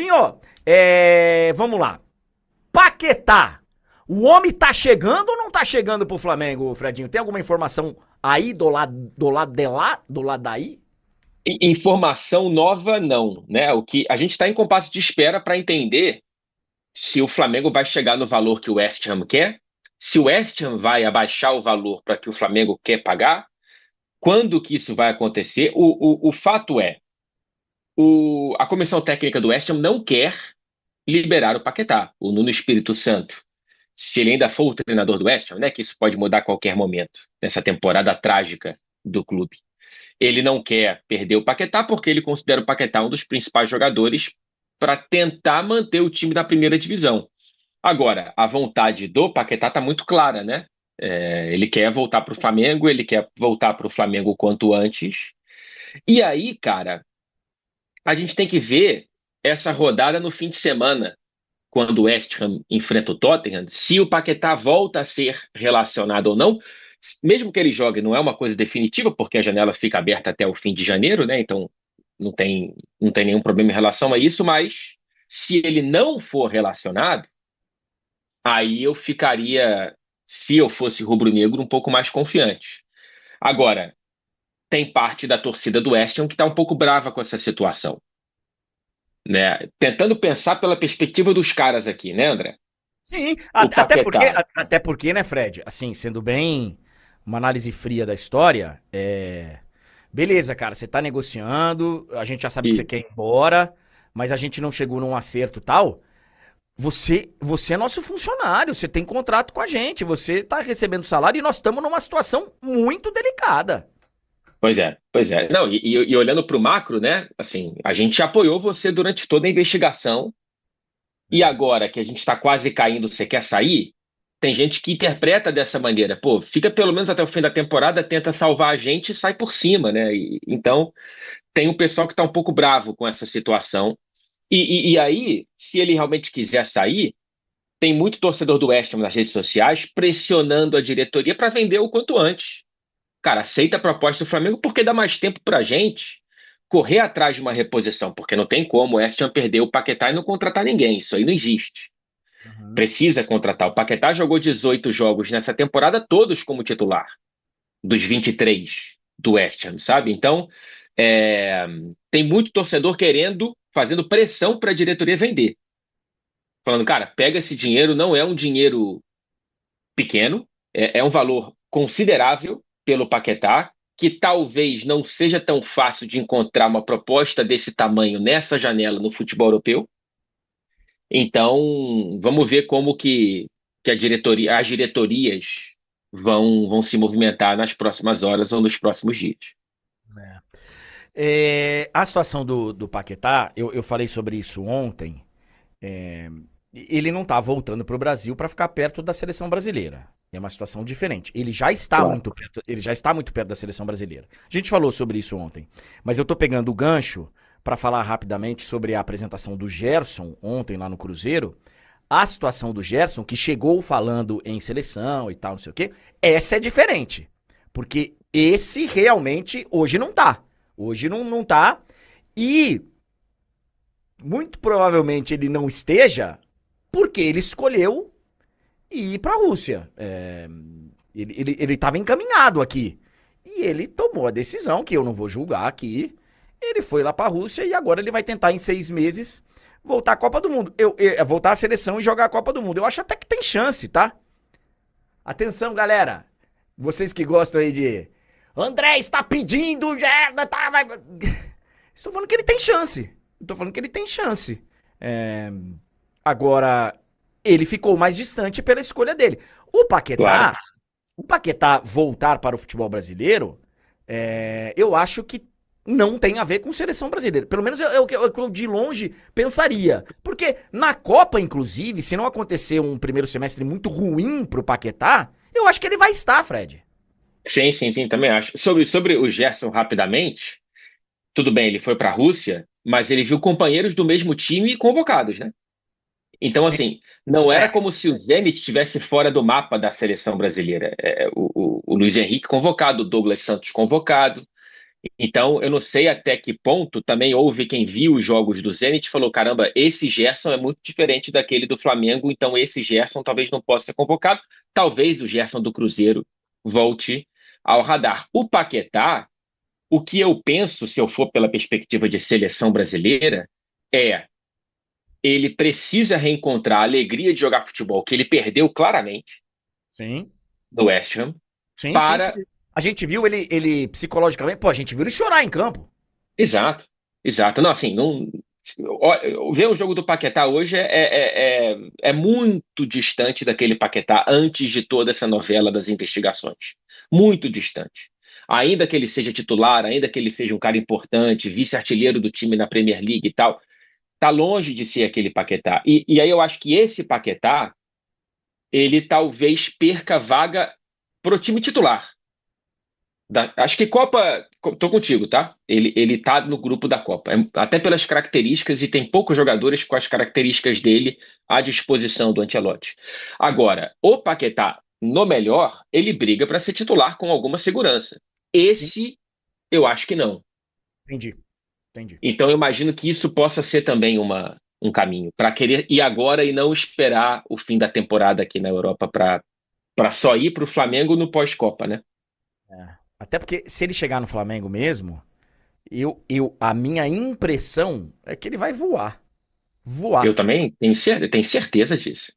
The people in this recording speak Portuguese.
Senhor, vamos lá. Paquetá. O homem tá chegando ou não tá chegando pro Flamengo, Fredinho? Tem alguma informação aí do lado de lá, do lado daí? Informação nova, não, né? O que a gente está em compasso de espera para entender se o Flamengo vai chegar no valor que o West Ham quer, se o West Ham vai abaixar o valor para que o Flamengo quer pagar, quando que isso vai acontecer. O fato é, a comissão técnica do West Ham não quer liberar o Paquetá, o Nuno Espírito Santo. Se ele ainda for o treinador do West Ham, né? Que isso pode mudar a qualquer momento nessa temporada trágica do clube. Ele não quer perder o Paquetá porque ele considera o Paquetá um dos principais jogadores para tentar manter o time da primeira divisão. Agora, a vontade do Paquetá está muito clara, né? Ele quer voltar para o Flamengo, ele quer voltar para o Flamengo o quanto antes. E aí, cara, a gente tem que ver essa rodada no fim de semana, quando o West Ham enfrenta o Tottenham, se o Paquetá volta a ser relacionado ou não. Mesmo que ele jogue, não é uma coisa definitiva, porque a janela fica aberta até o fim de janeiro, né? Então não tem nenhum problema em relação a isso, mas se ele não for relacionado, aí eu ficaria, se eu fosse rubro-negro, um pouco mais confiante. Agora, tem parte da torcida do West Ham que está um pouco brava com essa situação, né? Tentando pensar pela perspectiva dos caras aqui, né, André? Sim, O até porque, Paquetá. até porque, né, Fred? Assim, sendo bem uma análise fria da história, beleza, cara, você tá negociando, a gente já sabe que você E, quer ir embora, mas a gente não chegou num acerto e tal. Você é nosso funcionário, você tem contrato com a gente, você tá recebendo salário e nós estamos numa situação muito delicada. pois é, pois é. Não, e olhando para o macro, né? Assim, a gente apoiou você durante toda a investigação. E É. agora que a gente está quase caindo, você quer sair? Tem gente que interpreta dessa maneira. Pô, fica pelo menos até o fim da temporada, tenta salvar a gente e sai por cima, né? Então, tem um pessoal que está um pouco bravo com essa situação. E aí, se ele realmente quiser sair, tem muito torcedor do West Ham nas redes sociais pressionando a diretoria para vender o quanto antes. Cara, aceita a proposta do Flamengo porque dá mais tempo pra gente correr atrás de uma reposição, porque não tem como o West Ham perder o Paquetá e não contratar ninguém, isso aí não existe. Uhum. Precisa contratar. O Paquetá jogou 18 jogos nessa temporada, todos como titular, dos 23 do West Ham, sabe? Então, é, tem muito torcedor querendo, fazendo pressão para a diretoria vender. Falando, cara, pega esse dinheiro, não é um dinheiro pequeno, é um valor considerável pelo Paquetá, que talvez não seja tão fácil de encontrar uma proposta desse tamanho nessa janela no futebol europeu. Então, vamos ver como que as diretorias vão se movimentar nas próximas horas ou nos próximos dias. A situação do Paquetá, eu falei sobre isso ontem. é, Ele não tá voltando pro Brasil para ficar perto da seleção brasileira. É uma situação diferente. Claro. Ele já está muito perto da seleção brasileira. A gente falou sobre isso ontem, mas eu tô pegando o gancho para falar rapidamente sobre a apresentação do Gerson ontem lá no Cruzeiro. A situação do Gerson, que chegou falando em seleção e tal, não sei o quê, essa é diferente. Porque esse realmente hoje não tá. Hoje não tá. E muito provavelmente ele não esteja porque ele escolheu ir para a Rússia. Ele estava encaminhado aqui. E ele tomou a decisão, que eu não vou julgar aqui. Ele foi lá para a Rússia e agora ele vai tentar em 6 meses voltar à Copa do Mundo. Voltar à seleção e jogar a Copa do Mundo. Eu acho até que tem chance, tá? Atenção, galera. Vocês que gostam aí de. André está pedindo. Estou falando que ele tem chance. Estou falando que ele tem chance. É, Agora, ele ficou mais distante pela escolha dele. O Claro. Paquetá, o Paquetá voltar para o futebol brasileiro, eu acho que não tem a ver com seleção brasileira. Pelo menos é o que eu de longe pensaria. Porque na Copa, inclusive, se não acontecer um primeiro semestre muito ruim pro Paquetá, eu acho que ele vai estar, Fred. Sim, sim, sim, também acho. Sobre o Gerson, rapidamente, tudo bem, ele foi para a Rússia, mas ele viu companheiros do mesmo time convocados, né? Então, Sim. assim, não era É. como se o Zenit estivesse fora do mapa da seleção brasileira. O Luiz Henrique convocado, o Douglas Santos convocado. Então, eu não sei até que ponto também houve quem viu os jogos do Zenit e falou: caramba, esse Gerson é muito diferente daquele do Flamengo, então esse Gerson talvez não possa ser convocado. Talvez o Gerson do Cruzeiro volte ao radar. O Paquetá, o que eu penso, se eu for pela perspectiva de seleção brasileira, é ele precisa reencontrar a alegria de jogar futebol, que ele perdeu claramente Sim. no West Ham, Sim, sim, sim. para. A gente viu ele psicologicamente, pô, a gente viu ele chorar em campo. Exato, exato. Não, assim, não. Ver o jogo do Paquetá hoje é muito distante daquele Paquetá antes de toda essa novela das investigações. Muito distante. Ainda que ele seja titular, ainda que ele seja um cara importante, vice-artilheiro do time na Premier League e tal, tá longe de ser aquele Paquetá. E aí eu acho que esse Paquetá, ele talvez perca vaga pro time titular. Acho que Copa, tô contigo, tá? Ele tá no grupo da Copa, até pelas características, e tem poucos jogadores com as características dele à disposição do Ancelotti. Agora, o Paquetá, no melhor, ele briga para ser titular com alguma segurança. Sim, Esse, eu acho que não. entendi, entendi. Então, eu imagino que isso possa ser também um caminho para querer ir agora e não esperar o fim da temporada aqui na Europa para só ir para o Flamengo no pós-Copa, né? É. Até porque se ele chegar no Flamengo mesmo, a minha impressão é que ele vai voar. Eu Voar. também tenho certeza disso.